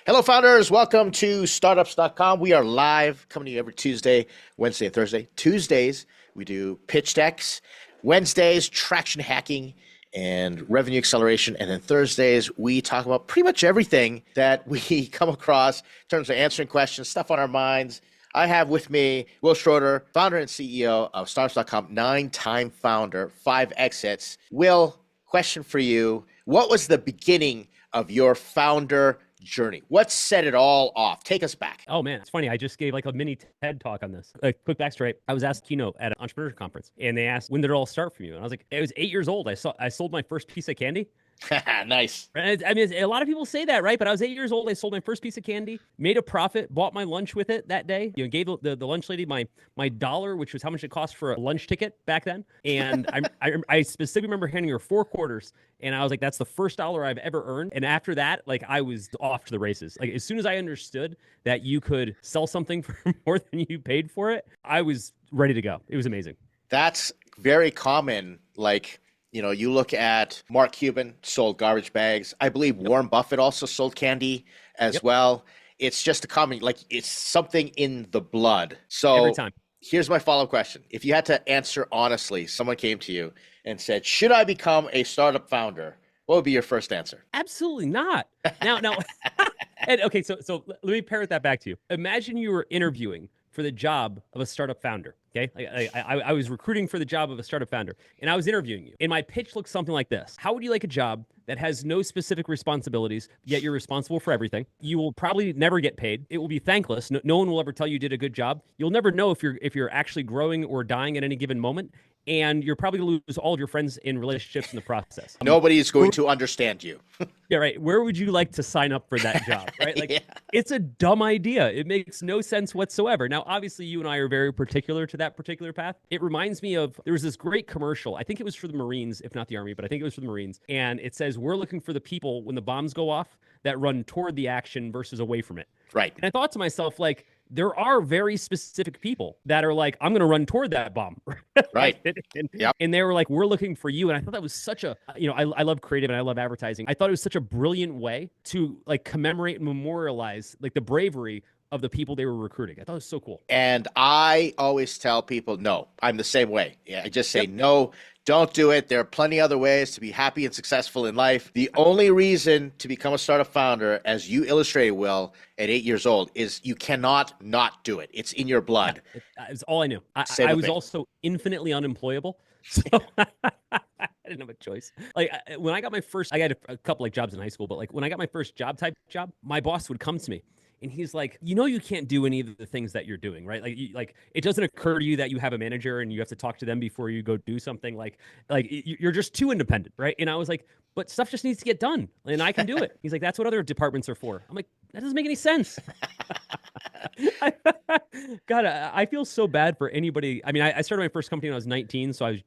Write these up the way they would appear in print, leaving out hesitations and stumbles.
Hello, founders. Welcome to Startups.com. We are live, coming to you every Tuesday, Wednesday, and Thursday. Tuesdays, we do pitch decks. Wednesdays, traction hacking and revenue acceleration. And then Thursdays, we talk about pretty much everything that we come across in terms of answering questions, stuff on our minds. I have with me Will Schroeder, founder and CEO of Startups.com, 9-time founder, 5 exits. Will, question for you. What was the beginning of your founder journey? What set it all off? Take us back. Oh man, it's funny. I just gave like a mini TED talk on this. A quick backstory. I was asked keynote at an entrepreneurship conference, and they asked, "When did it all start for you?" And I was like, "It was 8 years old. I sold my first piece of candy." Nice. And I mean, a lot of people say that, right? But I was 8 years old. I sold my first piece of candy, made a profit, bought my lunch with it that day. You know, gave the lunch lady my dollar, which was how much it cost for a lunch ticket back then. And I specifically remember handing her 4 quarters, and I was like, "That's the first dollar I've ever earned." And after that, like I was off to the races. Like as soon as I understood that you could sell something for more than you paid for it, I was ready to go. It was amazing. That's very common. Like, you know, you look at Mark Cuban sold garbage bags. I believe Warren Buffett also sold candy as well. It's just a common, like it's something in the blood. So Every time. Here's my follow-up question. If you had to answer honestly, someone came to you and said, should I become a startup founder? What would be your first answer? Absolutely not. Now, and okay, so let me parrot that back to you. Imagine you were interviewing for the job of a startup founder. Okay, I was recruiting for the job of a startup founder, and I was interviewing you. And my pitch looked something like this: how would you like a job that has no specific responsibilities, yet you're responsible for everything? You will probably never get paid. It will be thankless. No one will ever tell you did a good job. You'll never know if you're actually growing or dying at any given moment. And you're probably going to lose all of your friends and relationships in the process. Nobody is going to understand you. Yeah, right. Where would you like to sign up for that job, right? Like, It's a dumb idea. It makes no sense whatsoever. Now, obviously, you and I are very particular to that particular path. It reminds me of, there was this great commercial. I think it was for the Marines, if not the Army, but I think it was for the Marines. And it says, we're looking for the people when the bombs go off that run toward the action versus away from it. Right. And I thought to myself, like, there are very specific people that are like, I'm going to run toward that bomb. Right. And they were like, we're looking for you. And I thought that was such a, I love creative and I love advertising. I thought it was such a brilliant way to like commemorate and memorialize like the bravery of the people they were recruiting. I thought it was so cool. And I always tell people, no, I'm the same way. Yeah, I just say, no, don't do it. There are plenty of other ways to be happy and successful in life. The only reason to become a startup founder, as you illustrated, Will, at 8 years old, is you cannot not do it. It's in your blood. Yeah, it's all I knew. I was also infinitely unemployable. So I didn't have a choice. Like when I got my first, I had a couple like jobs in high school, but like when I got my first job, my boss would come to me. And he's like, you can't do any of the things that you're doing, right? Like it doesn't occur to you that you have a manager and you have to talk to them before you go do something. Like you're just too independent, right? And I was like, but stuff just needs to get done, and I can do it. He's like, that's what other departments are for. I'm like, that doesn't make any sense. God, I feel so bad for anybody. I mean, I started my first company when I was 19, so I was,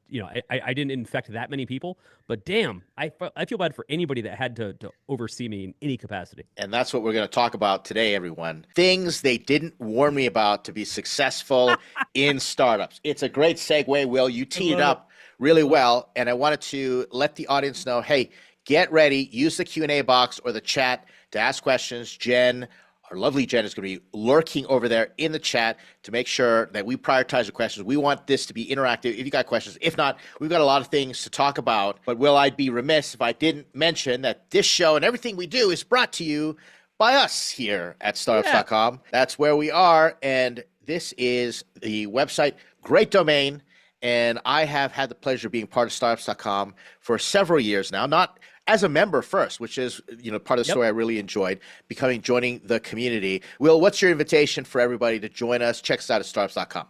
I didn't infect that many people. But damn, I feel bad for anybody that had to oversee me in any capacity. And that's what we're going to talk about today, everyone. Things they didn't warn me about to be successful in startups. It's a great segue, Will. You teed it up really well. And I wanted to let the audience know, hey, get ready. Use the Q&A box or the chat to ask questions. Jen, our lovely Jen, is going to be lurking over there in the chat to make sure that we prioritize the questions. We want this to be interactive. If you got questions, if not, we've got a lot of things to talk about. But Will, I'd be remiss if I didn't mention that this show and everything we do is brought to you by us here at Startups.com. That's where we are. And this is the website. Great domain. And I have had the pleasure of being part of Startups.com for several years now, not as a member first, which is, part of the story I really enjoyed, joining the community. Will, what's your invitation for everybody to join us? Check us out at Startups.com.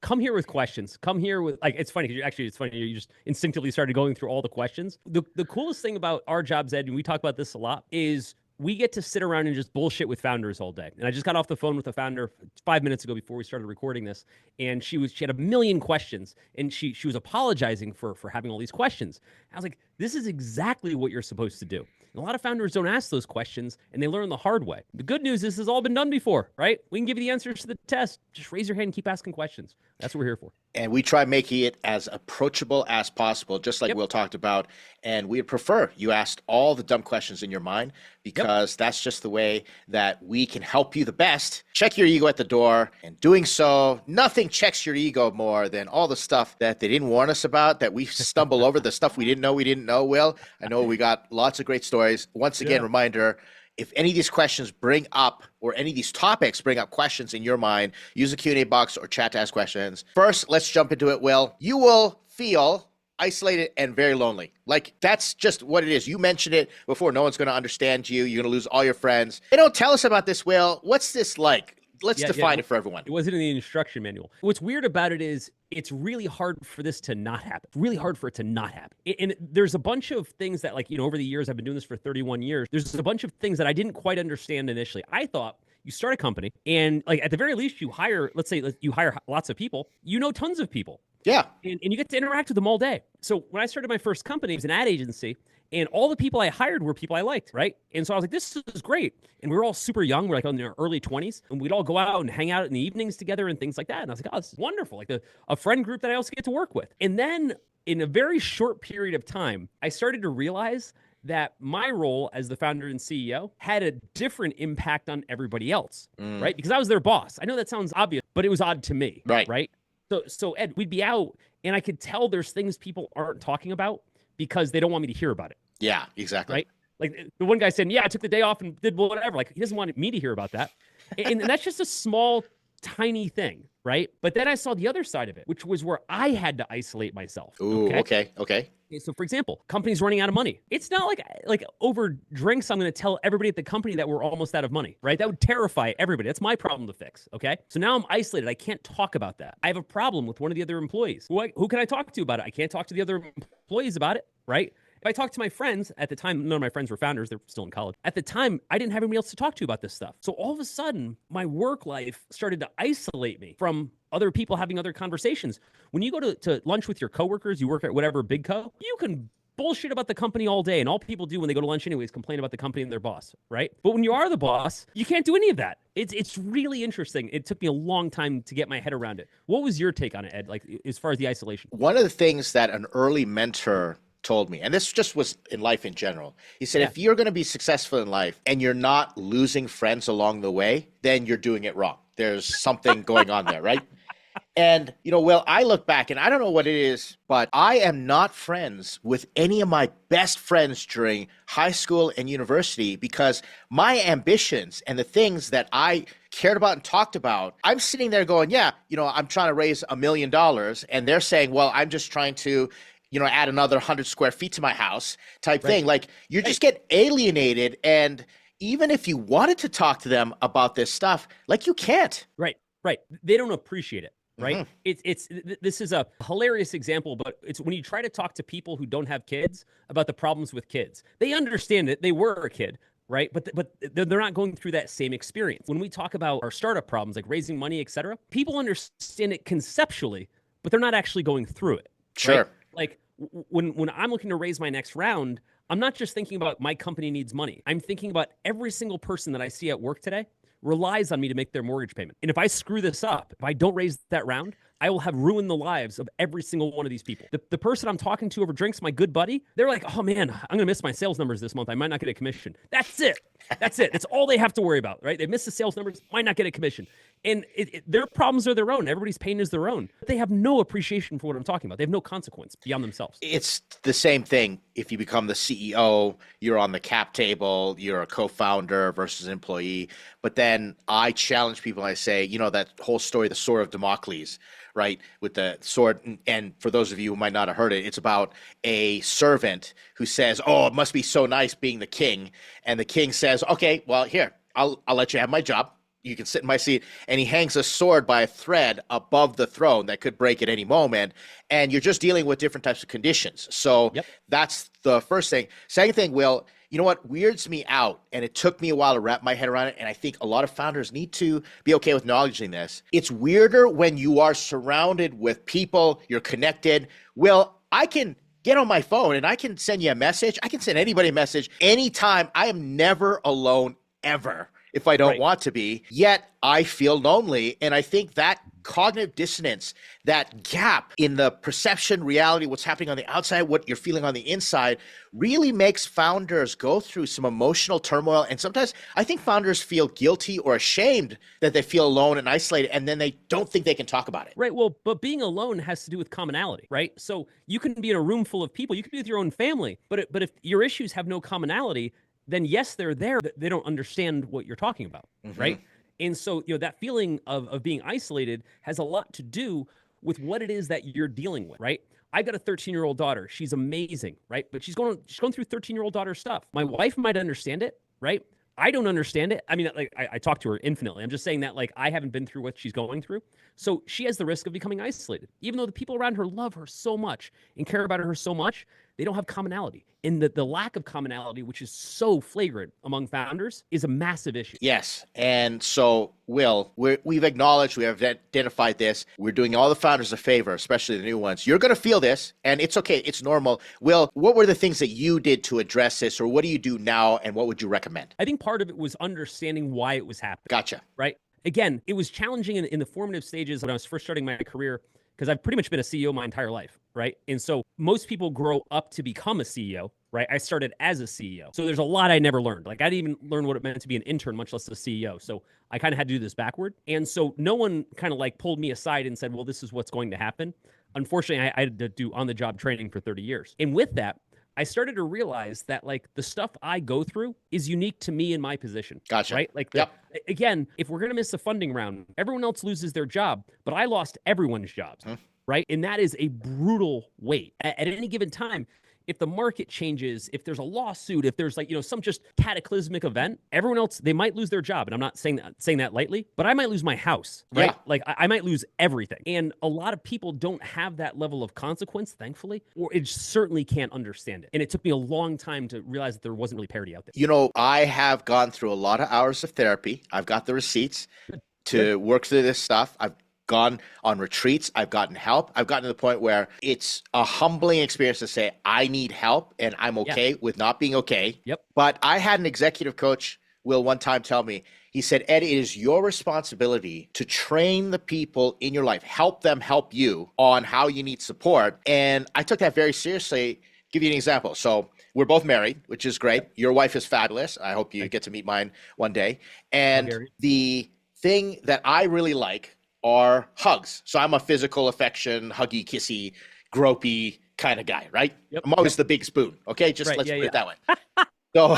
Come here with questions. Come here with, it's funny. It's funny. You just instinctively started going through all the questions. The coolest thing about our jobs, Ed, and we talk about this a lot, is we get to sit around and just bullshit with founders all day. And I just got off the phone with a founder 5 minutes ago before we started recording this. And she had a million questions, and she was apologizing for having all these questions. I was like, this is exactly what you're supposed to do. And a lot of founders don't ask those questions, and they learn the hard way. The good news is this has all been done before, right? We can give you the answers to the test. Just raise your hand and keep asking questions. That's what we're here for. And we try making it as approachable as possible, just like Will talked about. And we'd prefer you asked all the dumb questions in your mind, because that's just the way that we can help you the best. Check your ego at the door. And doing so, nothing checks your ego more than all the stuff that they didn't warn us about, that we stumble over, the stuff we didn't know, Will. I know we got lots of great stories. Once again, reminder, if any of these questions bring up, or any of these topics bring up questions in your mind, use the Q&A box or chat to ask questions. First, let's jump into it, Will. You will feel isolated and very lonely. Like, that's just what it is. You mentioned it before. No one's going to understand you. You're going to lose all your friends. They don't tell us about this, Will. What's this like? Let's define it for everyone. It wasn't in the instruction manual. What's weird about it is it's really hard for this to not happen. It's really hard for it to not happen. And there's a bunch of things that, like, over the years, I've been doing this for 31 years. There's a bunch of things that I didn't quite understand initially. I thought you start a company and, like, at the very least you hire, let's say you hire lots of people, tons of people. Yeah. And you get to interact with them all day. So when I started my first company, it was an ad agency. And all the people I hired were people I liked, right? And so I was like, this is great. And we were all super young. We're like in our early 20s. And we'd all go out and hang out in the evenings together and things like that. And I was like, oh, this is wonderful. Like a friend group that I also get to work with. And then in a very short period of time, I started to realize that my role as the founder and CEO had a different impact on everybody else, right? Because I was their boss. I know that sounds obvious, but it was odd to me, right? So Ed, we'd be out and I could tell there's things people aren't talking about because they don't want me to hear about it. Yeah, exactly. Right? Like the one guy said, I took the day off and did whatever. Like, he doesn't want me to hear about that. And that's just a small, tiny thing, right? But then I saw the other side of it, which was where I had to isolate myself. Ooh, okay. So, for example, company's running out of money. It's not like over drinks, I'm going to tell everybody at the company that we're almost out of money, right? That would terrify everybody. That's my problem to fix, okay? So now I'm isolated. I can't talk about that. I have a problem with one of the other employees. Who can I talk to about it? I can't talk to the other employees about it, right? If I talked to my friends at the time, none of my friends were founders. They're still in college. At the time, I didn't have anybody else to talk to about this stuff. So all of a sudden, my work life started to isolate me from other people having other conversations. When you go to lunch with your coworkers, you work at whatever big co, you can bullshit about the company all day. And all people do when they go to lunch anyways, complain about the company and their boss, right? But when you are the boss, you can't do any of that. It's really interesting. It took me a long time to get my head around it. What was your take on it, Ed, like as far as the isolation? One of the things that an early mentor told me, and this just was in life in general, he said, if you're going to be successful in life and you're not losing friends along the way, then you're doing it wrong. There's something going on there, right? And, Will, I look back and I don't know what it is, but I am not friends with any of my best friends during high school and university because my ambitions and the things that I cared about and talked about, I'm sitting there going, I'm trying to raise $1 million. And they're saying, well, I'm just trying to add another 100 square feet to my house type thing. Like, you just get alienated. And even if you wanted to talk to them about this stuff, like, you can't. Right. They don't appreciate it. Right. This is a hilarious example, but it's when you try to talk to people who don't have kids about the problems with kids, they understand that they were a kid. Right. But they're not going through that same experience. When we talk about our startup problems, like raising money, et cetera, people understand it conceptually, but they're not actually going through it. Sure. Right? Like, when I'm looking to raise my next round, I'm not just thinking about my company needs money. I'm thinking about every single person that I see at work today relies on me to make their mortgage payment. And if I screw this up, if I don't raise that round, I will have ruined the lives of every single one of these people. The person I'm talking to over drinks, my good buddy, they're like, oh man, I'm going to miss my sales numbers this month. I might not get a commission. That's it. That's all they have to worry about, right? They miss the sales numbers, might not get a commission. And their problems are their own. Everybody's pain is their own. But they have no appreciation for what I'm talking about. They have no consequence beyond themselves. It's the same thing. If you become the CEO, you're on the cap table, you're a co-founder versus employee. But then I challenge people. I say, that whole story, the sword of Damocles, right? With the sword. And for those of you who might not have heard it, it's about a servant who says, oh, it must be so nice being the king. And the king says, okay, well, here, I'll let you have my job. You can sit in my seat. And he hangs a sword by a thread above the throne that could break at any moment. And you're just dealing with different types of conditions. So that's the first thing. Second thing, Will, you know what weirds me out, and it took me a while to wrap my head around it, and I think a lot of founders need to be okay with acknowledging this. It's weirder when you are surrounded with people, you're connected. Will, I can get on my phone and I can send you a message. I can send anybody a message anytime. I am never alone, ever. if I don't Right. want to be, yet I feel lonely. And I think that cognitive dissonance, that gap in the perception, reality, what's happening on the outside, what you're feeling on the inside, really makes founders go through some emotional turmoil. And sometimes I think founders feel guilty or ashamed that they feel alone and isolated, and then they don't think they can talk about it. Right. Well, but being alone has to do with commonality, right? So you can be in a room full of people, you can be with your own family, but if your issues have no commonality, then yes, they're there, but they don't understand what you're talking about, right? And so, that feeling of being isolated has a lot to do with what it is that you're dealing with, right? I've got a 13-year-old daughter. She's amazing, right? But she's going through 13-year-old daughter stuff. My wife might understand it, right? I don't understand it. I mean, like I talk to her infinitely. I'm just saying that like I haven't been through what she's going through. So she has the risk of becoming isolated. Even though the people around her love her so much and care about her so much, they don't have commonality. And the lack of commonality, which is so flagrant among founders, is a massive issue. Yes. And so, Will, we've acknowledged, we have identified this. We're doing all the founders a favor, especially the new ones. You're going to feel this, and it's okay. It's normal. Will, what were the things that you did to address this, or what do you do now, and what would you recommend? I think part of it was understanding why it was happening. Gotcha. Right? Again, it was challenging in the formative stages when I was first starting my career, because I've pretty much been a CEO my entire life, right? And so most people grow up to become a CEO, right? I started as a CEO. So there's a lot I never learned. Like I didn't even learn what it meant to be an intern, much less a CEO. So I kind of had to do this backward. And so no one kind of like pulled me aside and said, well, this is what's going to happen. Unfortunately, I had to do on-the-job training for 30 years. And with that, I started to realize that like the stuff I go through is unique to me in my position. Gotcha. Right? Like, again, if we're going to miss a funding round, everyone else loses their job, but I lost everyone's jobs. Right? And that is a brutal weight. At any given time, if the market changes, if there's a lawsuit, if there's like, some just cataclysmic event, everyone else, they might lose their job. And I'm not saying that lightly, but I might lose my house, right? Yeah. Like I might lose everything. And a lot of people don't have that level of consequence, thankfully, or it certainly can't understand it. And it took me a long time to realize that there wasn't really parity out there. I have gone through a lot of hours of therapy. I've got the receipts to work through this stuff. I've gone on retreats. I've gotten help. I've gotten to the point where it's a humbling experience to say, I need help and I'm okay with not being okay. Yep. But I had an executive coach, Will, one time tell me, he said, Ed, it is your responsibility to train the people in your life, help them help you on how you need support. And I took that very seriously. Give you an example. So we're both married, which is great. Your wife is fabulous. I hope you get to meet mine one day. And the thing that I really like are hugs. So I'm a physical affection, huggy, kissy, gropey kind of guy, right? Yep. I'm always the big spoon. Okay. Let's put it that way. So,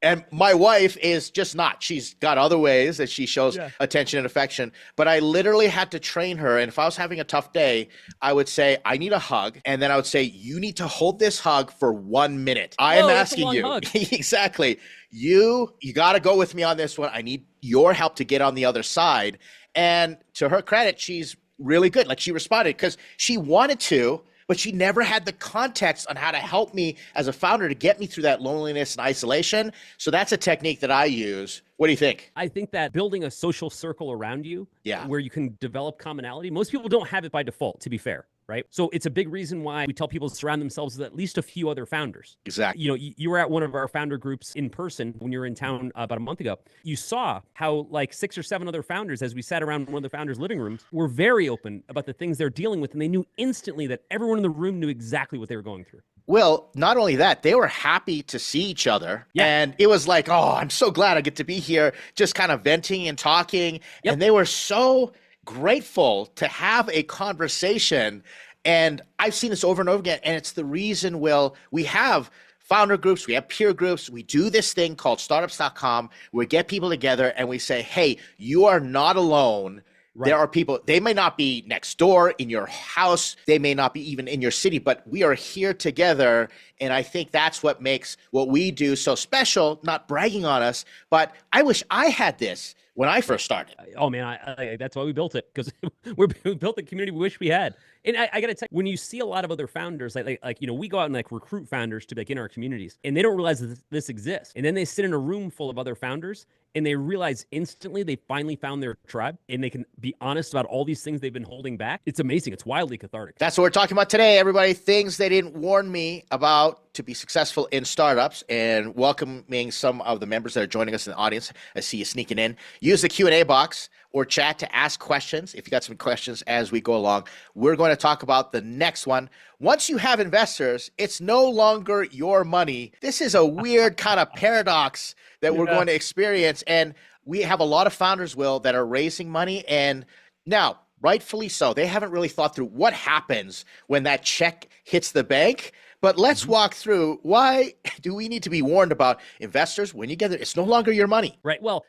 and my wife is just not. She's got other ways that she shows attention and affection, but I literally had to train her. And if I was having a tough day, I would say, I need a hug. And then I would say, you need to hold this hug for 1 minute. I am asking you. Exactly. You got to go with me on this one. I need your help to get on the other side. And to her credit, she's really good. Like she responded because she wanted to, but she never had the context on how to help me as a founder to get me through that loneliness and isolation. So that's a technique that I use. What do you think? I think that building a social circle around you where you can develop commonality, most people don't have it by default, to be fair. Right. So it's a big reason why we tell people to surround themselves with at least a few other founders. Exactly. You were at one of our founder groups in person when you were in town about a month ago. You saw how like 6 or 7 other founders, as we sat around one of the founders' living rooms, were very open about the things they're dealing with. And they knew instantly that everyone in the room knew exactly what they were going through. Well, not only that, they were happy to see each other. Yeah. And it was like, oh, I'm so glad I get to be here, just kind of venting and talking. Yep. And they were so grateful to have a conversation. And I've seen this over and over again. And it's the reason, Will, we have founder groups, we have peer groups, we do this thing called Startups.com, where we get people together and we say, hey, you are not alone. Right. There are people, they may not be next door in your house, they may not be even in your city, but we are here together. And I think that's what makes what we do so special, not bragging on us, but I wish I had this when I first started. Oh man, I that's why we built it, because we built the community we wish we had. And I got to tell you, when you see a lot of other founders, like we go out and like recruit founders to like in our communities, and they don't realize that this exists. And then they sit in a room full of other founders, and they realize instantly they finally found their tribe, and they can be honest about all these things they've been holding back. It's amazing. It's wildly cathartic. That's what we're talking about today, everybody. Things they didn't warn me about about to be successful in startups and welcoming some of the members that are joining us in the audience. I see you sneaking in. Use the Q&A box or chat to ask questions. If you got some questions as we go along, we're going to talk about the next one. Once you have investors, it's no longer your money. This is a weird kind of paradox that we're going to experience. And we have a lot of founders, Will, that are raising money. And now, rightfully so, they haven't really thought through what happens when that check hits the bank. But let's walk through, why do we need to be warned about investors when you get it? It's no longer your money. Right. Well,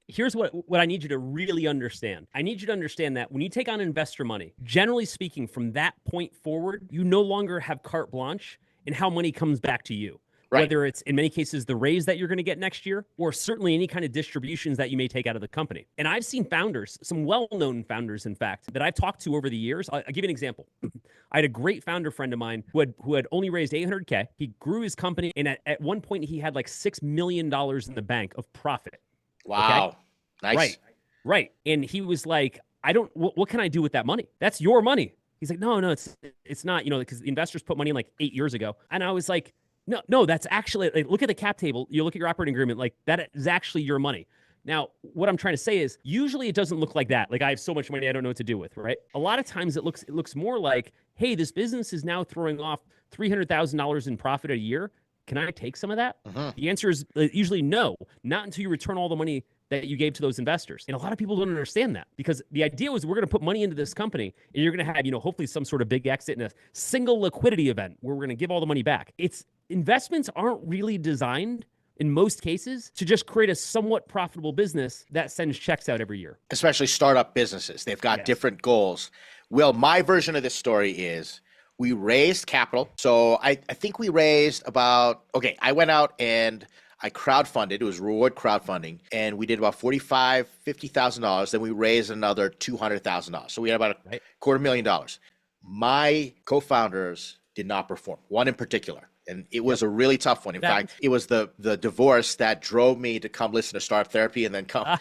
here's what I need you to really understand. I need you to understand that when you take on investor money, generally speaking, from that point forward, you no longer have carte blanche in how money comes back to you. Right. Whether it's, in many cases, the raise that you're going to get next year, or certainly any kind of distributions that you may take out of the company. And I've seen founders, some well-known founders, in fact, that I've talked to over the years. I'll give you an example. I had a great founder friend of mine who had only raised $800K. He grew his company, and at one point, he had like $6 million in the bank of profit. Wow. Okay? Nice. Right. And he was like, what can I do with that money? That's your money. He's like, no, it's not, because the investors put money in like 8 years ago. And I was like, no, that's actually, like, look at the cap table. You look at your operating agreement, like that is actually your money. Now, what I'm trying to say is usually it doesn't look like that. Like I have so much money I don't know what to do with, right? A lot of times it looks more like, hey, this business is now throwing off $300,000 in profit a year. Can I take some of that? The answer is usually no, not until you return all the money that you gave to those investors. And a lot of people don't understand that, because the idea was we're going to put money into this company and you're going to have, hopefully some sort of big exit and a single liquidity event where we're going to give all the money back. Investments aren't really designed in most cases to just create a somewhat profitable business that sends checks out every year. Especially startup businesses. They've got different goals. Well, my version of this story is we raised capital. So I think we raised I went out and I crowdfunded. It was reward crowdfunding. And we did about $45,000, $50,000. Then we raised another $200,000. So we had about $250,000. My co-founders did not perform, one in particular. And it was a really tough one. In fact, it was the divorce that drove me to come listen to Startup Therapy and then come,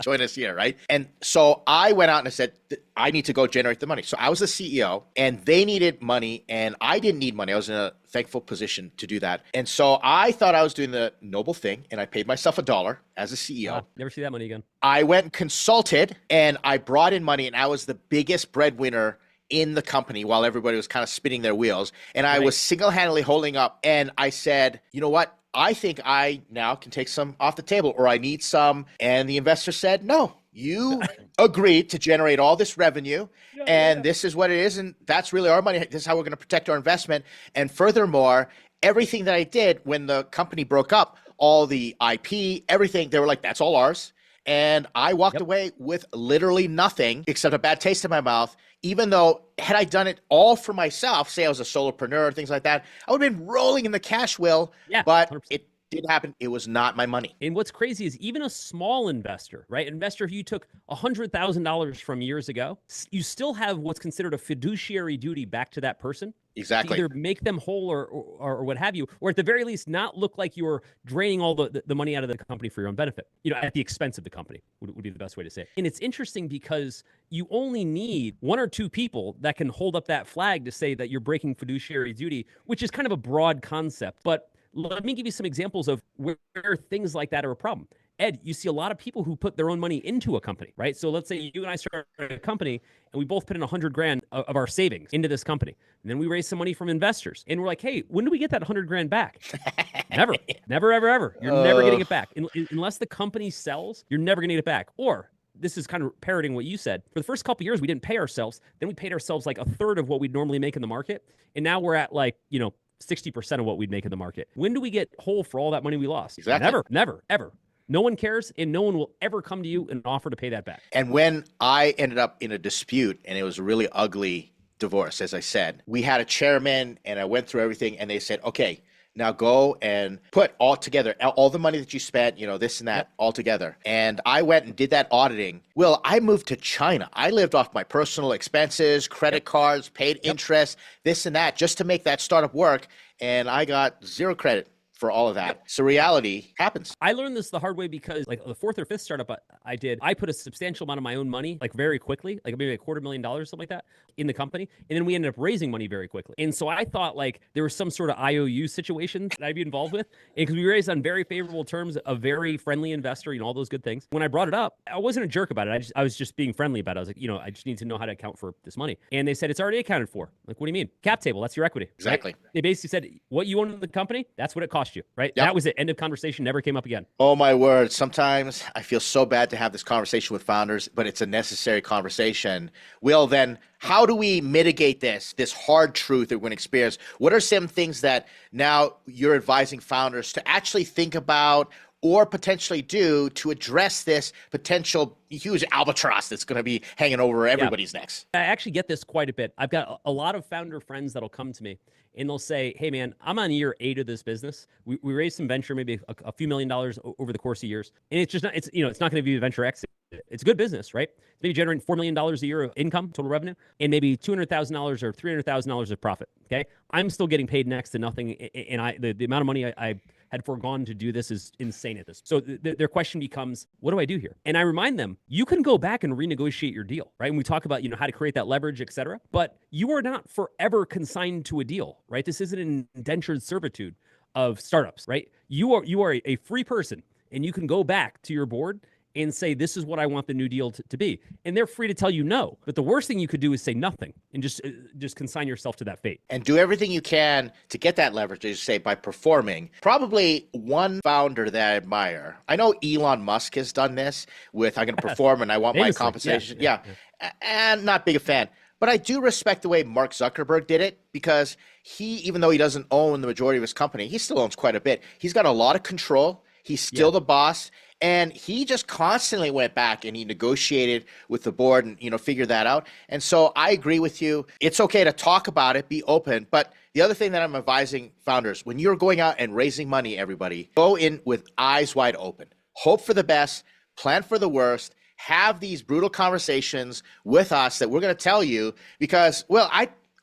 join us here, right? And so I went out and I said, I need to go generate the money. So I was the CEO and they needed money and I didn't need money. I was in a thankful position to do that. And so I thought I was doing the noble thing and I paid myself $1 as a CEO. Never see that money again. I went and consulted and I brought in money and I was the biggest breadwinner in the company while everybody was kind of spinning their wheels. And I was single-handedly holding up and I said, you know what? I think I now can take some off the table or I need some. And the investor said, no, you agreed to generate all this revenue and this is what it is. And that's really our money. This is how we're going to protect our investment. And furthermore, everything that I did when the company broke up, all the IP, everything, they were like, that's all ours. And I walked away with literally nothing except a bad taste in my mouth, even though had I done it all for myself, say I was a solopreneur, things like that, I would have been rolling in the cash wheel, but 100%. It didn't happen. It was not my money. And what's crazy is even a small investor, right? Investor, if you took $100,000 from years ago, you still have what's considered a fiduciary duty back to that person. Exactly. To either make them whole or what have you, or at the very least, not look like you're draining all the money out of the company for your own benefit, at the expense of the company would be the best way to say it. And it's interesting because you only need one or two people that can hold up that flag to say that you're breaking fiduciary duty, which is kind of a broad concept. But let me give you some examples of where things like that are a problem. Ed, you see a lot of people who put their own money into a company, right? So let's say you and I started a company and we both put in $100,000 of our savings into this company. And then we raised some money from investors and we're like, hey, when do we get that $100,000 back? Never, ever. You're never getting it back. Unless the company sells, you're never going to get it back. Or this is kind of parroting what you said. For the first couple of years, we didn't pay ourselves. Then we paid ourselves like a third of what we'd normally make in the market. And now we're at 60% of what we'd make in the market. When do we get whole for all that money we lost? Exactly. Never, ever. No one cares, and no one will ever come to you and offer to pay that back. And when I ended up in a dispute, and it was a really ugly divorce, as I said, we had a chairman, and I went through everything, and they said, okay, now go and put all together, all the money that you spent, this and that, all together. And I went and did that auditing. Well, I moved to China. I lived off my personal expenses, credit cards, paid interest, this and that, just to make that startup work. And I got zero credit for all of that. So reality happens. I learned this the hard way because like the fourth or fifth startup I did, I put a substantial amount of my own money, like very quickly, like maybe $250,000, something like that in the company. And then we ended up raising money very quickly. And so I thought like there was some sort of IOU situation that I'd be involved with. And because we raised on very favorable terms, a very friendly investor, all those good things. When I brought it up, I wasn't a jerk about it. I was just being friendly about it. I was like, I just need to know how to account for this money. And they said, it's already accounted for. Like, what do you mean? Cap table, that's your equity. Exactly. Right? They basically said, what you own in the company, that's what it cost you, right? Yep. That was it. End of conversation, never came up again. Oh my word. Sometimes I feel so bad to have this conversation with founders, but it's a necessary conversation. Will, then how do we mitigate this hard truth that we're going to experience? What are some things that now you're advising founders to actually think about or potentially do to address this potential huge albatross that's going to be hanging over everybody's necks? I actually get this quite a bit. I've got a lot of founder friends that'll come to me and they'll say, hey man, I'm on year 8 of this business. We raised some venture, maybe a few $1,000,000 over the course of years. And it's just not, it's not going to be a venture exit. It's a good business, right? It's maybe generating $4 million a year of income, total revenue, and maybe $200,000 or $300,000 of profit. Okay. I'm still getting paid next to nothing. And the amount of money I had foregone to do this is insane at this. So their question becomes, what do I do here? And I remind them, you can go back and renegotiate your deal, right? And we talk about, how to create that leverage, et cetera, but you are not forever consigned to a deal, right? This isn't an indentured servitude of startups, right? You are a free person and you can go back to your board and say, this is what I want the new deal to be. And they're free to tell you no. But the worst thing you could do is say nothing and just consign yourself to that fate. And do everything you can to get that leverage, as you say, by performing. Probably one founder that I admire. I know Elon Musk has done this with, I'm going to perform and I want my compensation. Yeah. And not big a fan. But I do respect the way Mark Zuckerberg did it because he, even though he doesn't own the majority of his company, he still owns quite a bit. He's got a lot of control. He's still the boss. And he just constantly went back and he negotiated with the board and, figured that out. And so I agree with you. It's okay to talk about it, be open. But the other thing that I'm advising founders, when you're going out and raising money, everybody, go in with eyes wide open. Hope for the best, plan for the worst, have these brutal conversations with us that we're going to tell you because, well,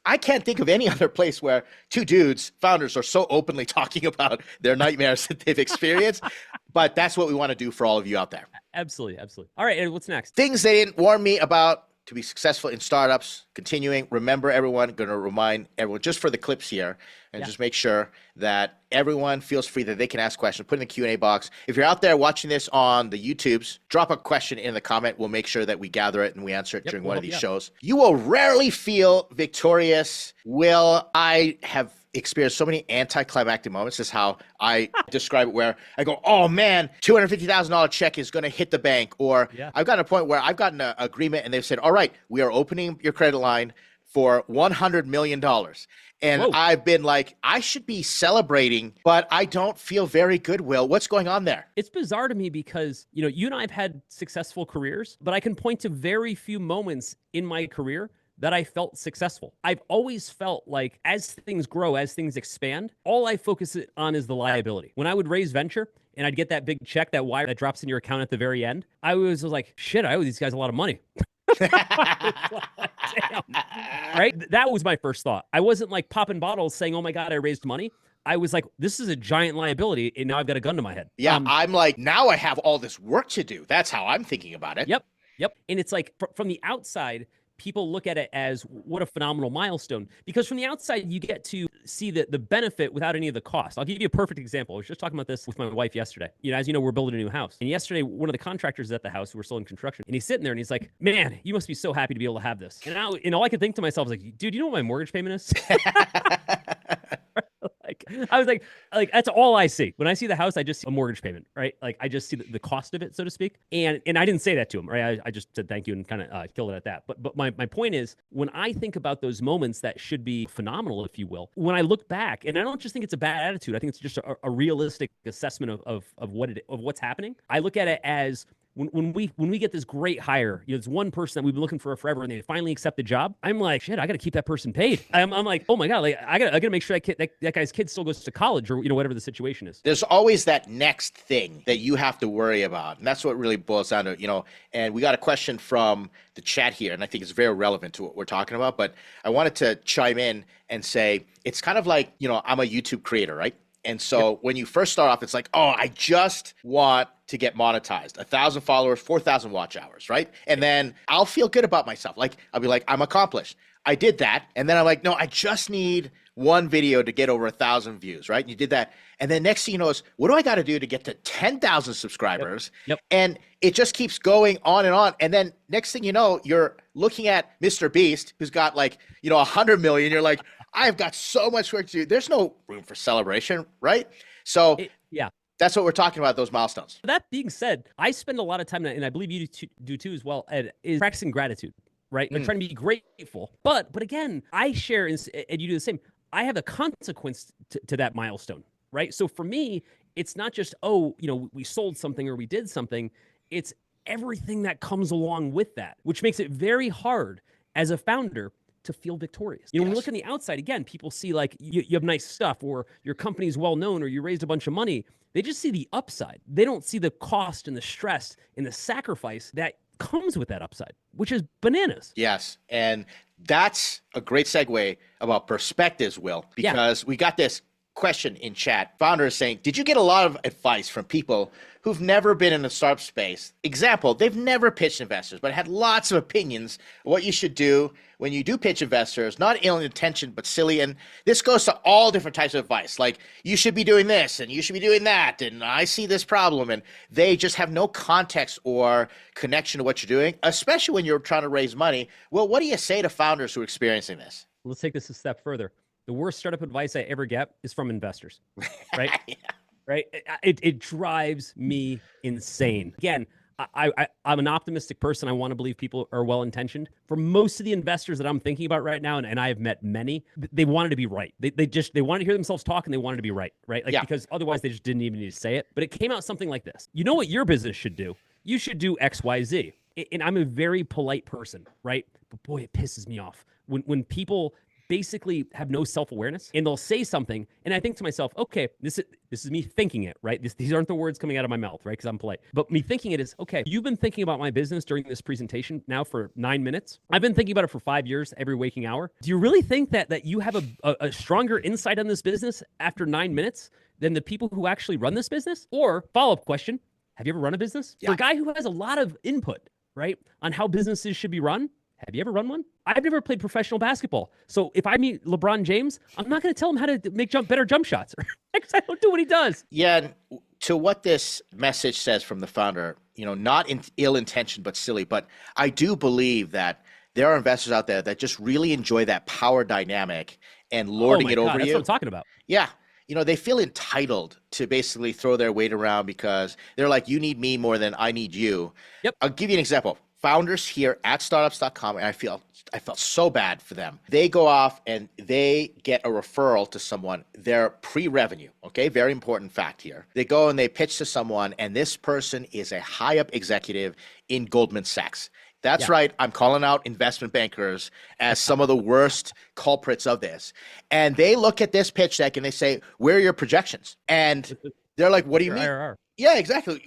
I can't think of any other place where two dudes, founders, are so openly talking about their nightmares that they've experienced. But that's what we want to do for all of you out there. Absolutely. Absolutely. All right. And what's next? Things they didn't warn me about to be successful in startups. Continuing, remember everyone, going to remind everyone just for the clips here and just make sure that everyone feels free that they can ask questions. Put in the Q&A box. If you're out there watching this on the YouTubes, drop a question in the comment. We'll make sure that we gather it and we answer it during one of these shows. You will rarely feel victorious. Will I have experienced so many anticlimactic moments? This is how I describe it, where I go, oh man, $250,000 check is going to hit the bank. Or I've gotten a point where I've gotten an agreement and they've said, all right, we are opening your credit line for $100 million. And I've been like, I should be celebrating, but I don't feel very good, Will. What's going on there? It's bizarre to me because, you and I have had successful careers, but I can point to very few moments in my career that I felt successful. I've always felt like as things grow, as things expand, all I focus on is the liability. When I would raise venture and I'd get that big check, that wire that drops in your account at the very end, I was like, shit, I owe these guys a lot of money. Damn. Right? That was my first thought. I wasn't like popping bottles saying, oh my God, I raised money. I was like, this is a giant liability, and now I've got a gun to my head. Yeah, I'm like, now I have all this work to do. That's how I'm thinking about it. Yep. And it's like, from the outside, people look at it as what a phenomenal milestone, because from the outside, you get to see the benefit without any of the cost. I'll give you a perfect example. I was just talking about this with my wife yesterday. As you know, we're building a new house. And yesterday, one of the contractors at the house, who were still in construction, and he's sitting there and he's like, man, you must be so happy to be able to have this. And all I could think to myself was like, dude, you know what my mortgage payment is? I was like, that's all I see. When I see the house, I just see a mortgage payment, right? Like I just see the cost of it, so to speak. And I didn't say that to him, right? I just said thank you and kind of killed it at that. But my point is, when I think about those moments that should be phenomenal, if you will, when I look back, and I don't just think it's a bad attitude, I think it's just a realistic assessment of what's happening. I look at it as when we get this great hire, there's one person that we've been looking for forever, and they finally accept the job. I'm like, shit, I got to keep that person paid. I'm like, oh my God, like I got to make sure that guy's kid still goes to college, or whatever the situation is. There's always that next thing that you have to worry about, and that's what really boils down to, And we got a question from the chat here, and I think it's very relevant to what we're talking about. But I wanted to chime in and say it's kind of like, I'm a YouTube creator, right? And so when you first start off, it's like, oh, I just want to get monetized, 1,000 followers, 4,000 watch hours, right? And then I'll feel good about myself. Like, I'll be like, I'm accomplished. I did that. And then I'm like, no, I just need one video to get over 1,000 views, right? And you did that. And then next thing you know is, what do I got to do to get to 10,000 subscribers? And it just keeps going on and on. And then next thing you know, you're looking at Mr. Beast, who's got like, 100 million. You're like, I've got so much work to do. There's no room for celebration, right? So that's what we're talking about, those milestones. That being said, I spend a lot of time, and I believe you do too as well, Ed, is practicing gratitude, right? Like trying to be grateful. But again, I share, and you do the same. I have a consequence to that milestone, right? So for me, it's not just, we sold something or we did something. It's everything that comes along with that, which makes it very hard as a founder to feel victorious. When you look on the outside, again, people see like you have nice stuff, or your company's well known, or you raised a bunch of money. They just see the upside. They don't see the cost and the stress and the sacrifice that comes with that upside, which is bananas. Yes. And that's a great segue about perspectives, Will, because we got this question in chat. Founder is saying, did you get a lot of advice from people who've never been in the startup space? Example, they've never pitched investors, but had lots of opinions of what you should do when you do pitch investors, not ill-intentioned, but silly. And this goes to all different types of advice, like you should be doing this and you should be doing that. And I see this problem. And they just have no context or connection to what you're doing, especially when you're trying to raise money. Well, what do you say to founders who are experiencing this? Let's take this a step further. The worst startup advice I ever get is from investors, right? Right? It drives me insane. Again, I'm an optimistic person. I want to believe people are well-intentioned. For most of the investors that I'm thinking about right now, and I have met many, they wanted to be right. They wanted to hear themselves talk, and they wanted to be right? Because otherwise they just didn't even need to say it. But it came out something like this. You know what your business should do? You should do X, Y, Z. And I'm a very polite person, right? But boy, it pisses me off when people basically have no self-awareness, and they'll say something, and I think to myself, okay, this is me thinking it, right? These aren't the words coming out of my mouth, right? Because I'm polite. But me thinking it is, okay, you've been thinking about my business during this presentation now for 9 minutes. I've been thinking about it for 5 years, every waking hour. Do you really think that you have a stronger insight on this business after 9 minutes than the people who actually run this business? Or follow-up question, have you ever run a business? For a guy who has a lot of input, right, on how businesses should be run, have you ever run one? I've never played professional basketball. So if I meet LeBron James, I'm not going to tell him how to make better jump shots because I don't do what he does. Yeah. To what this message says from the founder, not ill-intentioned, but silly. But I do believe that there are investors out there that just really enjoy that power dynamic and lording it over you. That's what I'm talking about. Yeah. They feel entitled to basically throw their weight around because they're like, you need me more than I need you. Yep. I'll give you an example. Founders here at Startups.com, and I felt so bad for them. They go off and they get a referral to someone. They're pre-revenue, okay? Very important fact here. They go and they pitch to someone, and this person is a high-up executive in Goldman Sachs. That's right. I'm calling out investment bankers as some of the worst culprits of this. And they look at this pitch deck and they say, where are your projections? And they're like, what do you mean? IRR. Yeah, exactly.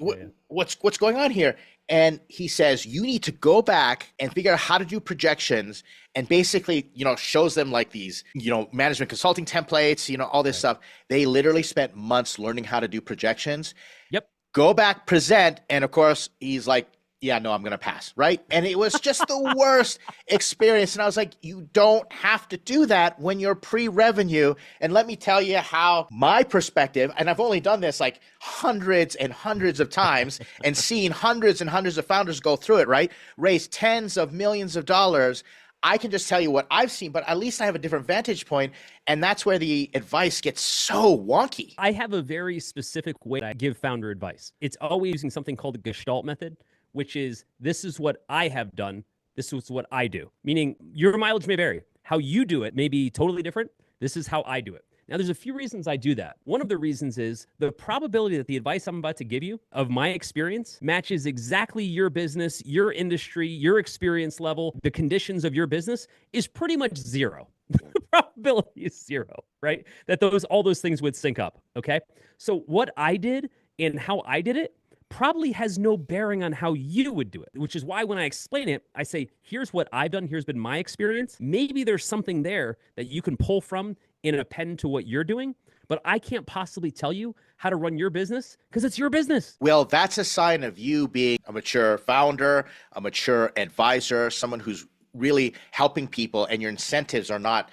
What's going on here? And he says, you need to go back and figure out how to do projections, and basically, shows them like these, management consulting templates, all this stuff. They literally spent months learning how to do projections. Yep. Go back, present. And of course, he's like, yeah, no, I'm going to pass. Right. And it was just the worst experience. And I was like, you don't have to do that when you're pre-revenue. And let me tell you how my perspective, and I've only done this like hundreds and hundreds of times and seen hundreds and hundreds of founders go through it, right? Raise tens of millions of dollars. I can just tell you what I've seen, but at least I have a different vantage point. And that's where the advice gets so wonky. I have a very specific way I give founder advice. It's always using something called the Gestalt method, which is, this is what I have done. This is what I do. Meaning your mileage may vary. How you do it may be totally different. This is how I do it. Now, there's a few reasons I do that. One of the reasons is the probability that the advice I'm about to give you of my experience matches exactly your business, your industry, your experience level, the conditions of your business is pretty much zero. The probability is zero, right? That all those things would sync up, okay? So what I did and how I did it probably has no bearing on how you would do it, which is why when I explain it, I say, here's what I've done. Here's been my experience. Maybe there's something there that you can pull from and append to what you're doing. but I can't possibly tell you how to run your business because it's your business. Well, that's a sign of you being a mature founder, a mature advisor, someone who's really helping people, and your incentives are not,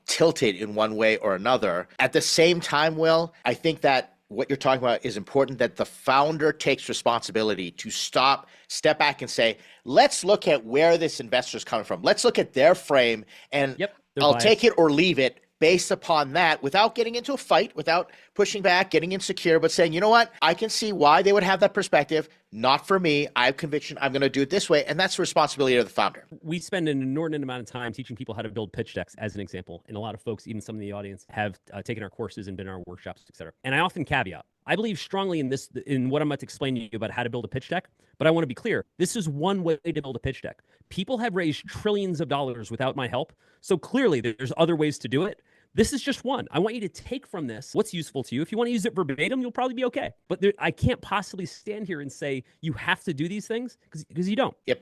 tilted in one way or another. At the same time, Will, I think that what you're talking about is important, that the founder takes responsibility to step back and say, let's look at where this investor is coming from. Let's look at their frame, and I'll take it or leave it based upon that, without getting into a fight, without pushing back, getting insecure, but saying, you know what, I can see why they would have that perspective. Not for me. I have conviction. I'm going to do it this way. And that's the responsibility of the founder. We spend an inordinate amount of time teaching people how to build pitch decks, as an example. And a lot of folks, even some in the audience, have taken our courses and been in our workshops, et cetera. And I often caveat, I believe strongly in what I'm about to explain to you about how to build a pitch deck. But I want to be clear. This is one way to build a pitch deck. People have raised trillions of dollars without my help. So clearly there's other ways to do it. This is just one. I want you to take from this what's useful to you. If you want to use it verbatim, you'll probably be okay. But I can't possibly stand here and say you have to do these things because you don't. Yeah,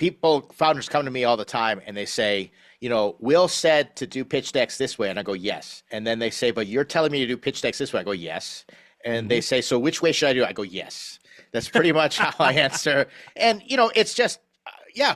founders come to me all the time and they say, Will said to do pitch decks this way. And I go, yes. And then they say, but you're telling me to do pitch decks this way. I go, yes. And they say, so which way should I do it? I go, yes. That's pretty much how I answer. And, it's just,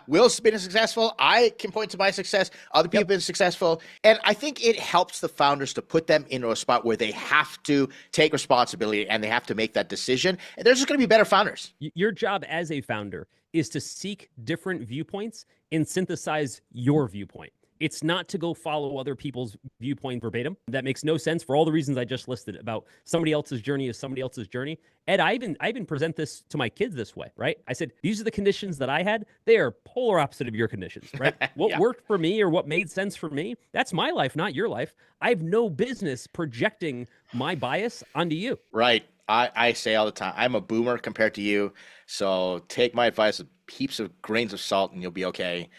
Will's been successful. I can point to my success. Other people have been successful. And I think it helps the founders to put them into a spot where they have to take responsibility and they have to make that decision. And they're just going to be better founders. Your job as a founder is to seek different viewpoints and synthesize your viewpoint. It's not to go follow other people's viewpoint verbatim. That makes no sense for all the reasons I just listed about somebody else's journey is somebody else's journey. Ed, I even present this to my kids this way, right? I said, these are the conditions that I had. They are polar opposite of your conditions, right? What worked for me or what made sense for me, that's my life, not your life. I have no business projecting my bias onto you. Right. I say all the time, I'm a boomer compared to you. So take my advice with heaps of grains of salt and you'll be okay.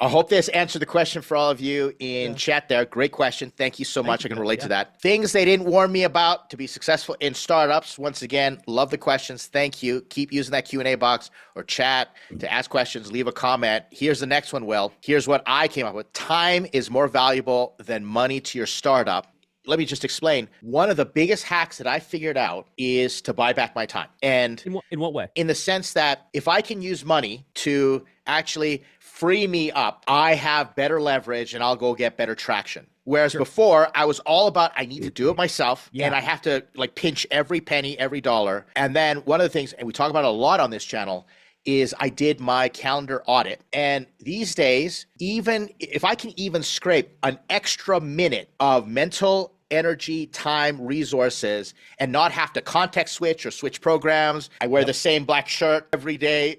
I hope this answered the question for all of you in chat there. Great question. Thank you so much. I can relate to that. Things they didn't warn me about to be successful in startups. Once again, love the questions. Thank you. Keep using that Q&A box or chat to ask questions. Leave a comment. Here's the next one, Will. Here's what I came up with. Time is more valuable than money to your startup. Let me just explain. One of the biggest hacks that I figured out is to buy back my time. And in what way? In the sense that if I can use money to actually free me up, I have better leverage and I'll go get better traction. Whereas before, I was all about, I need to do it myself and I have to pinch every penny, every dollar. And then one of the things, and we talk about it a lot on this channel, is I did my calendar audit. And these days, even if I can even scrape an extra minute of mental energy, time, resources, and not have to context switch or switch programs. I wear the same black shirt every day,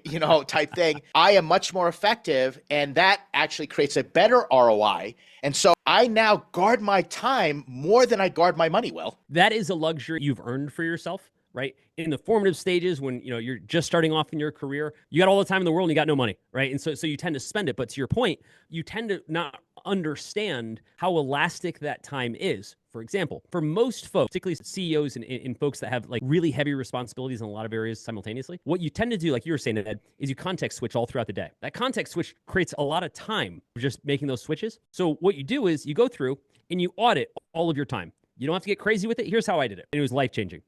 type thing. I am much more effective, and that actually creates a better ROI. And so I now guard my time more than I guard my money, Will. That is a luxury you've earned for yourself, right? In the formative stages when you're just starting off in your career, you got all the time in the world and you got no money, right? And so you tend to spend it. But to your point, you tend to not understand how elastic that time is. For example, for most folks, particularly CEOs and folks that have really heavy responsibilities in a lot of areas simultaneously, what you tend to do, like you were saying, Ed, is you context switch all throughout the day. That context switch creates a lot of time for just making those switches. So what you do is you go through and you audit all of your time. You don't have to get crazy with it. Here's how I did it. And it was life-changing.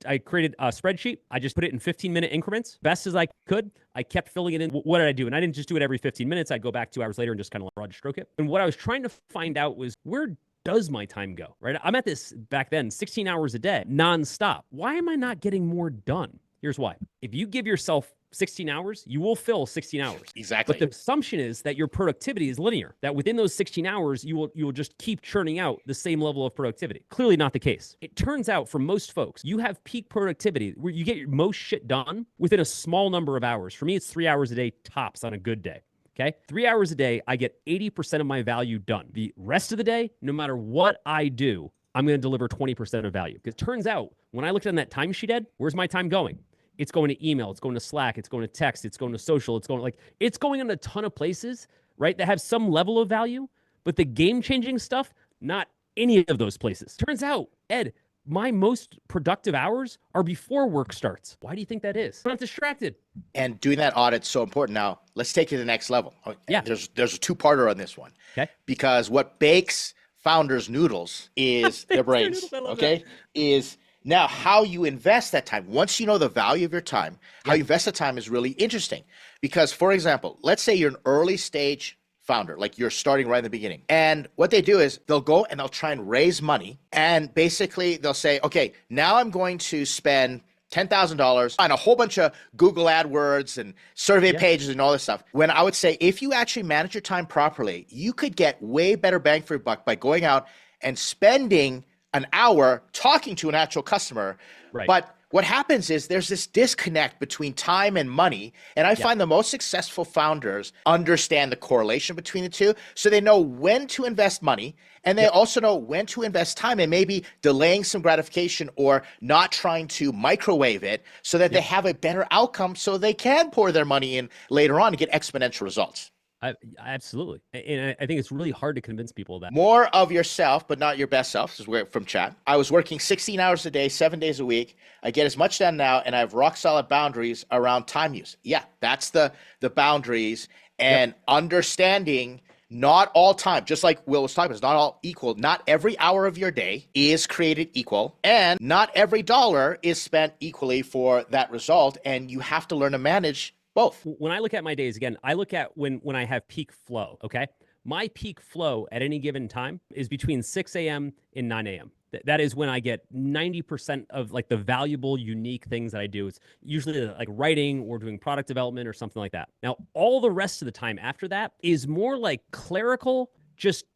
I created a spreadsheet. I just put it in 15-minute increments, best as I could. I kept filling it in. What did I do? And I didn't just do it every 15 minutes. I'd go back 2 hours later and just kind of broad stroke it. And what I was trying to find out was, where does my time go, right? I'm at this back then, 16 hours a day, nonstop. Why am I not getting more done? Here's why. If you give yourself 16 hours, you will fill 16 hours. Exactly. But the assumption is that your productivity is linear, that within those 16 hours, you will just keep churning out the same level of productivity. Clearly not the case. It turns out for most folks, you have peak productivity where you get your most shit done within a small number of hours. For me, it's 3 hours a day tops on a good day. Okay. 3 hours a day, I get 80% of my value done. The rest of the day, no matter what I do, I'm going to deliver 20% of value. Because it turns out when I looked at that timesheet, Ed, where's my time going? It's going to email, it's going to Slack, it's going to text, it's going to social, it's going in a ton of places, right, that have some level of value, but the game-changing stuff, not any of those places. Turns out, Ed, my most productive hours are before work starts. Why do you think that is? I'm not distracted. And doing that audit's so important. Now, let's take it to the next level. Yeah. There's a two-parter on this one. Okay. Because what bakes founders' noodles is their brains, I love okay? that. Is now how you invest that time. Once you know the value of your time, how Yeah. you invest the time is really interesting. Because, for example, let's say you're an early stage founder, like you're starting right in the beginning. And what they do is they'll go and they'll try and raise money. And basically they'll say, okay, now I'm going to spend $10,000 on a whole bunch of Google AdWords and survey Yeah. pages and all this stuff. When I would say, if you actually manage your time properly, you could get way better bang for your buck by going out and spending an hour talking to an actual customer. Right. But what happens is there's this disconnect between time and money. And I find the most successful founders understand the correlation between the two. So they know when to invest money and they also know when to invest time and maybe delaying some gratification or not trying to microwave it so that they have a better outcome so they can pour their money in later on and get exponential results. Absolutely. And I think it's really hard to convince people of that. More of yourself, but not your best self. This is where from chat. I was working 16 hours a day, 7 days a week. I get as much done now, and I have rock solid boundaries around time use. Yeah, that's the boundaries and understanding. Not all time, just like Will was talking about, it's not all equal. Not every hour of your day is created equal, and not every dollar is spent equally for that result. And you have to learn to manage both. When I look at my days, again, I look at when I have peak flow, okay? My peak flow at any given time is between 6 a.m. and 9 a.m. That is when I get 90% of like the valuable, unique things that I do. It's usually like writing or doing product development or something like that. Now, all the rest of the time after that is more like clerical, just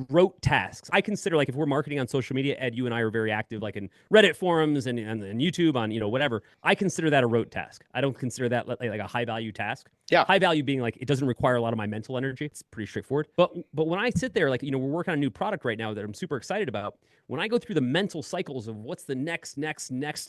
rote tasks. I consider like if we're marketing on social media, Ed, you and I are very active, like in Reddit forums and YouTube on, whatever. I consider that a rote task. I don't consider that like a high value task. Yeah. High value being like, it doesn't require a lot of my mental energy. It's pretty straightforward. But when I sit there, like, we're working on a new product right now that I'm super excited about. When I go through the mental cycles of what's the next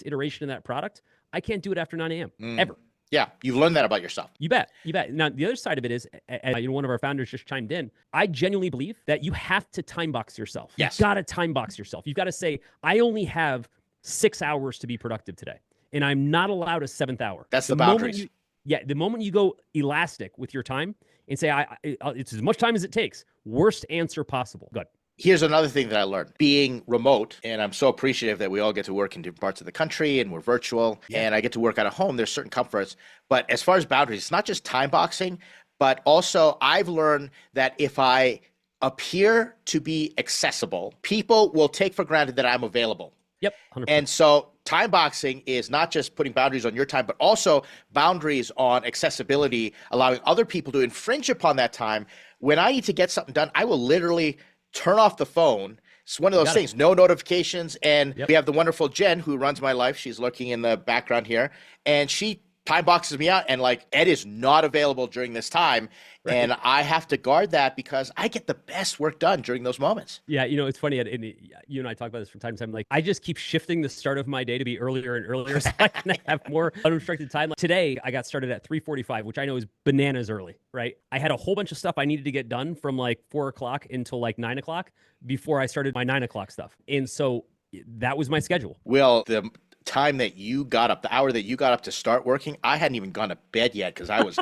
iteration of that product, I can't do it after 9 a.m. ever. Yeah, you've learned that about yourself. You bet. Now, the other side of it is, one of our founders just chimed in. I genuinely believe that you have to time box yourself. Yes. You've got to time box yourself. You've got to say, I only have 6 hours to be productive today, and I'm not allowed a seventh hour. That's the boundaries. The moment you go elastic with your time and say, it's as much time as it takes, worst answer possible. Good. Here's another thing that I learned. Being remote, and I'm so appreciative that we all get to work in different parts of the country and we're virtual, and I get to work out of home. There's certain comforts. But as far as boundaries, it's not just time boxing, but also I've learned that if I appear to be accessible, people will take for granted that I'm available. Yep, 100%. And so time boxing is not just putting boundaries on your time, but also boundaries on accessibility, allowing other people to infringe upon that time. When I need to get something done, I will literally turn off the phone. It's one of those things, no notifications. And we have the wonderful Jen who runs my life. She's lurking in the background here. And she time boxes me out. And like, Ed is not available during this time. Right. And I have to guard that because I get the best work done during those moments. Yeah, it's funny. And you and I talk about this from time to time. Like, I just keep shifting the start of my day to be earlier and earlier so I can have more unrestricted time. Like today, I got started at 3:45, which I know is bananas early, right? I had a whole bunch of stuff I needed to get done from like 4 o'clock until like 9 o'clock before I started my 9 o'clock stuff. And so that was my schedule. Well, the time that you got up, the hour that you got up to start working, I hadn't even gone to bed yet because I was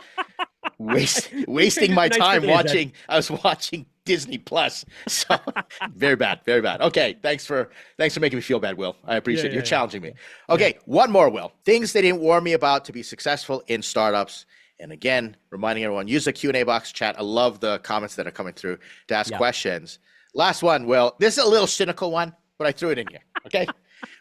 wasting my time watching. I was watching Disney Plus. So very bad, very bad. Okay, thanks for making me feel bad, Will. I appreciate it. You're challenging me. Okay, one more, Will. Things they didn't warn me about to be successful in startups. And again, reminding everyone, use the Q&A box chat. I love the comments that are coming through to ask questions. Last one, Will. This is a little cynical one, but I threw it in here. Okay,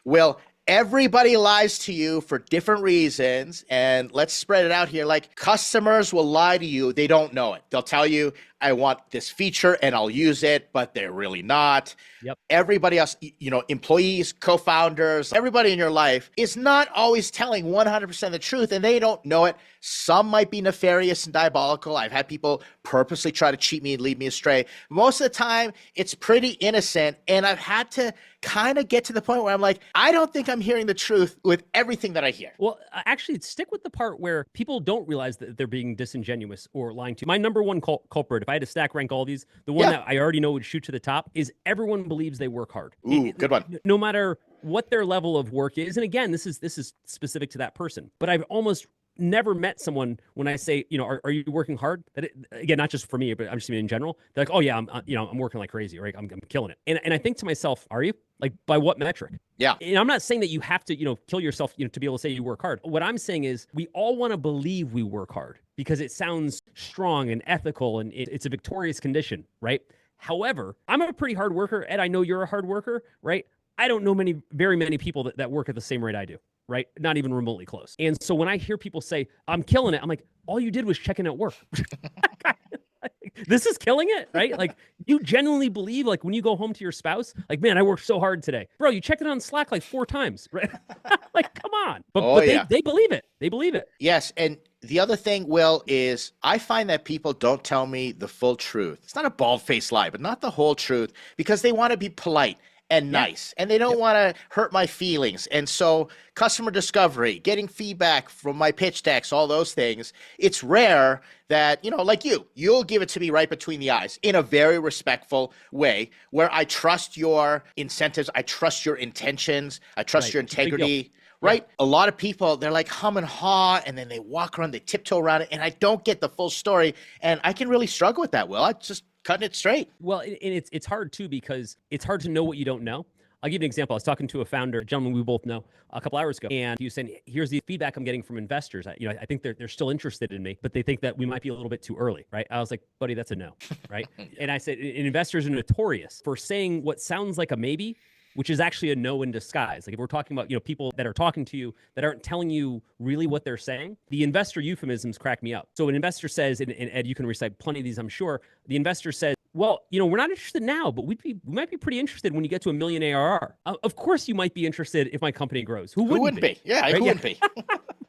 Will. Everybody lies to you for different reasons, and let's spread it out here. Like, customers will lie to you. They don't know it. They'll tell you, I want this feature and I'll use it, but they're really not. Yep. Everybody else, employees, co-founders, everybody in your life is not always telling 100% the truth, and they don't know it. Some might be nefarious and diabolical. I've had people purposely try to cheat me and lead me astray. Most of the time, it's pretty innocent, and I've had to kind of get to the point where I'm like, I don't think I'm hearing the truth with everything that I hear. Well, actually, stick with the part where people don't realize that they're being disingenuous or lying to you. My number one culprit, if I had to stack rank all these, the one that I already know would shoot to the top is everyone believes they work hard. Ooh, good one. No matter what their level of work is. And again, this is specific to that person. But I've almost never met someone when I say, are you working hard? Again, not just for me, but I'm just mean in general. They're like, oh yeah, I'm working like crazy, right? I'm killing it. And I think to myself, are you? Like, by what metric? Yeah. And I'm not saying that you have to, kill yourself, to be able to say you work hard. What I'm saying is we all want to believe we work hard because it sounds strong and ethical and it's a victorious condition, right? However, I'm a pretty hard worker, Ed. I know you're a hard worker, right? I don't know very many people that work at the same rate I do, right? Not even remotely close. And so when I hear people say, I'm killing it, I'm like, all you did was check in at work. This is killing it, right? Like, you genuinely believe, like, when you go home to your spouse, like, man, I worked so hard today. Bro, you checked it on Slack like 4 times, right? Like, come on. But they believe it. They believe it. Yes. And the other thing, Will, is I find that people don't tell me the full truth. It's not a bald-faced lie, but not the whole truth, because they want to be polite and nice, and they don't want to hurt my feelings. And so customer discovery, getting feedback from my pitch decks, all those things, it's rare that, like you'll give it to me right between the eyes in a very respectful way where I trust your incentives, I trust your intentions, I trust your integrity. Right? Yeah. A lot of people, they're like hum and haw, and then they walk around, they tiptoe around it, and I don't get the full story. And I can really struggle with that, Will. I just cutting it straight. Well, and it's hard too, because it's hard to know what you don't know. I'll give you an example. I was talking to a founder, a gentleman we both know, a couple hours ago, and he was saying, here's the feedback I'm getting from investors. I think they're still interested in me, but they think that we might be a little bit too early, right? I was like, buddy, that's a no, right? And I said, investors are notorious for saying what sounds like a maybe, which is actually a no in disguise. Like, if we're talking about, people that are talking to you that aren't telling you really what they're saying, the investor euphemisms crack me up. So an investor says, and Ed, you can recite plenty of these, I'm sure. The investor says, well, we're not interested now, but we might be pretty interested when you get to $1 million ARR. Of course, you might be interested if my company grows. Who wouldn't be? Yeah, right? Who wouldn't be?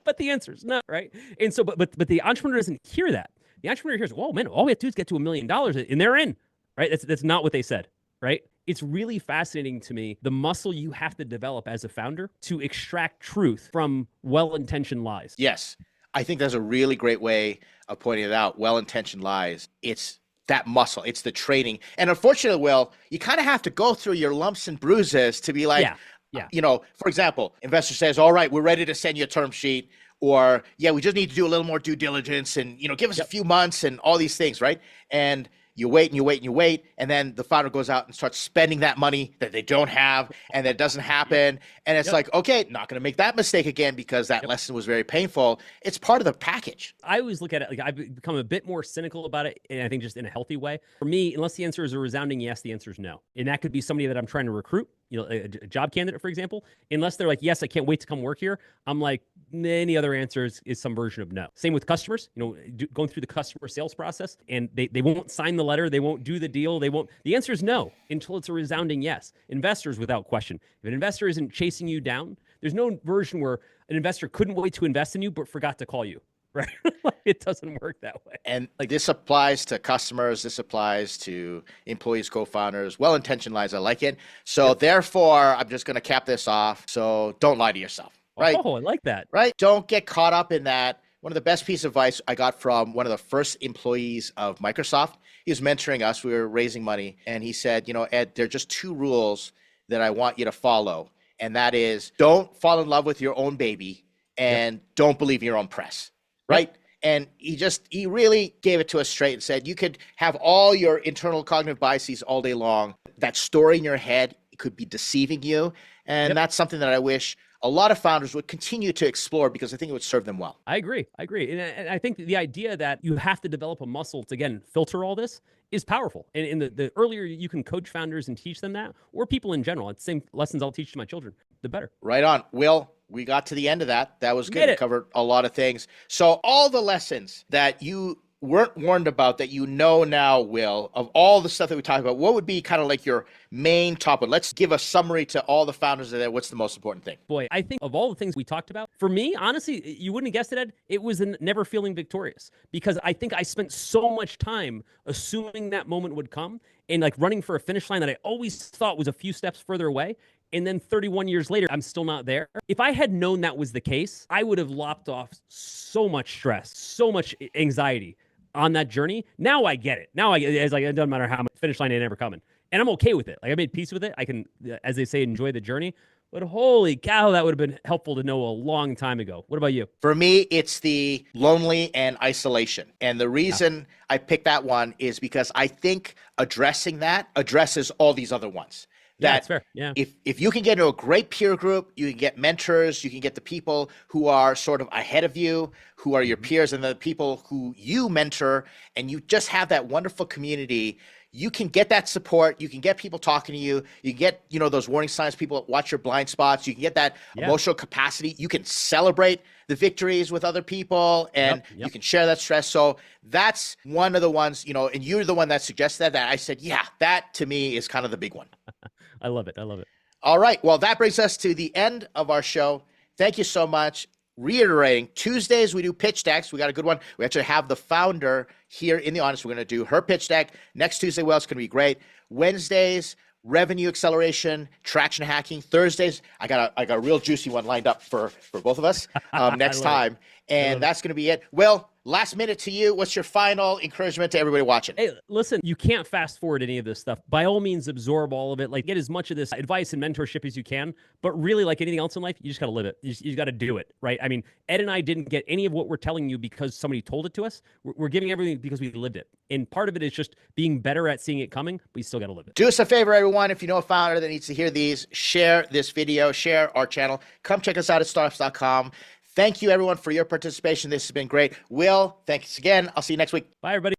But the answer is no, right? And so, but the entrepreneur doesn't hear that. The entrepreneur hears, "Whoa, man! All we have to do is get to $1 million, and they're in." Right? That's not what they said. Right? It's really fascinating to me, the muscle you have to develop as a founder to extract truth from well-intentioned lies. Yes. I think that's a really great way of pointing it out. Well-intentioned lies. It's that muscle. It's the training. And unfortunately, Will, you kind of have to go through your lumps and bruises to be like, for example, investor says, all right, we're ready to send you a term sheet. Or, yeah, we just need to do a little more due diligence and, give us a few months and all these things, right? And you wait and you wait and you wait, and then the founder goes out and starts spending that money that they don't have, and that doesn't happen. And it's like, okay, not going to make that mistake again because that lesson was very painful. It's part of the package. I always look at it like I've become a bit more cynical about it, and I think just in a healthy way. For me, unless the answer is a resounding yes, the answer is no. And that could be somebody that I'm trying to recruit, a job candidate, for example. Unless they're like, yes, I can't wait to come work here, I'm like, any other answers is some version of no. Same with customers, going through the customer sales process, and they won't sign the letter, they won't do the deal, the answer is no until it's a resounding yes. Investors, without question. If an investor isn't chasing you down, there's no version where an investor couldn't wait to invest in you but forgot to call you. Right? It doesn't work that way. And this applies to customers. This applies to employees, co-founders. Well-intentioned lies. I like it. So therefore, I'm just going to cap this off. So don't lie to yourself. Right? Oh, I like that. Right? Don't get caught up in that. One of the best pieces of advice I got from one of the first employees of Microsoft. He was mentoring us. We were raising money. And he said, Ed, there are just 2 rules that I want you to follow. And that is, don't fall in love with your own baby, and don't believe your own press. Right? And he really gave it to us straight and said, you could have all your internal cognitive biases all day long. That story in your head could be deceiving you. And that's something that I wish a lot of founders would continue to explore, because I think it would serve them well. I agree. And I think the idea that you have to develop a muscle to, again, filter all this is powerful. And the earlier you can coach founders and teach them that, or people in general, it's the same lessons I'll teach to my children, the better. Right on. Will, we got to the end of that. That was good. We covered a lot of things. So all the lessons that you weren't warned about that now, Will, of all the stuff that we talked about, what would be kind of like your main topic? Let's give a summary to all the founders of that. What's the most important thing? Boy, I think of all the things we talked about, for me, honestly, you wouldn't have guessed it, Ed, it was never feeling victorious, because I think I spent so much time assuming that moment would come and like running for a finish line that I always thought was a few steps further away. And then 31 years later, I'm still not there. If I had known that was the case, I would have lopped off so much stress, so much anxiety on that journey. Now I get it. It's like, it doesn't matter how much, finish line ain't ever coming. And I'm okay with it. Like, I made peace with it. I can, as they say, enjoy the journey. But holy cow, that would have been helpful to know a long time ago. What about you? For me, it's the lonely and isolation. And the Yeah. reason I picked that one is because I think addressing that addresses all these other ones. Yeah, it's That fair. Yeah. if you can get into a great peer group, you can get mentors, you can get the people who are sort of ahead of you, who are your Mhm. peers, and the people who you mentor, and you just have that wonderful community. You can get that support. You can get people talking to you. You can get, those warning signs, people watch your blind spots. You can get that Yeah. emotional capacity. You can celebrate the victories with other people, and Yep. you Yep. can share that stress. So that's one of the ones, and you're the one that suggested that I said, yeah, that to me is kind of the big one. I love it. I love it. All right. Well, that brings us to the end of our show. Thank you so much. Reiterating, Tuesdays we do pitch decks. We got a good one. We actually have the founder here in the audience. We're going to do her pitch deck next Tuesday. Well, it's going to be great. Wednesdays, revenue acceleration, traction hacking. Thursdays, I got a real juicy one lined up for both of us next time, and that's going to be it. Will, last minute to you. What's your final encouragement to everybody watching? Hey, listen, you can't fast forward any of this stuff. By all means, absorb all of it. Like, get as much of this advice and mentorship as you can. But really, like anything else in life, you just got to live it. You got to do it, right? I mean, Ed and I didn't get any of what we're telling you because somebody told it to us. We're giving everything because we lived it. And part of it is just being better at seeing it coming, but you still got to live it. Do us a favor, everyone. If you know a founder that needs to hear these, share this video, share our channel. Come check us out at Startups.com. Thank you, everyone, for your participation. This has been great. Will, thanks again. I'll see you next week. Bye, everybody.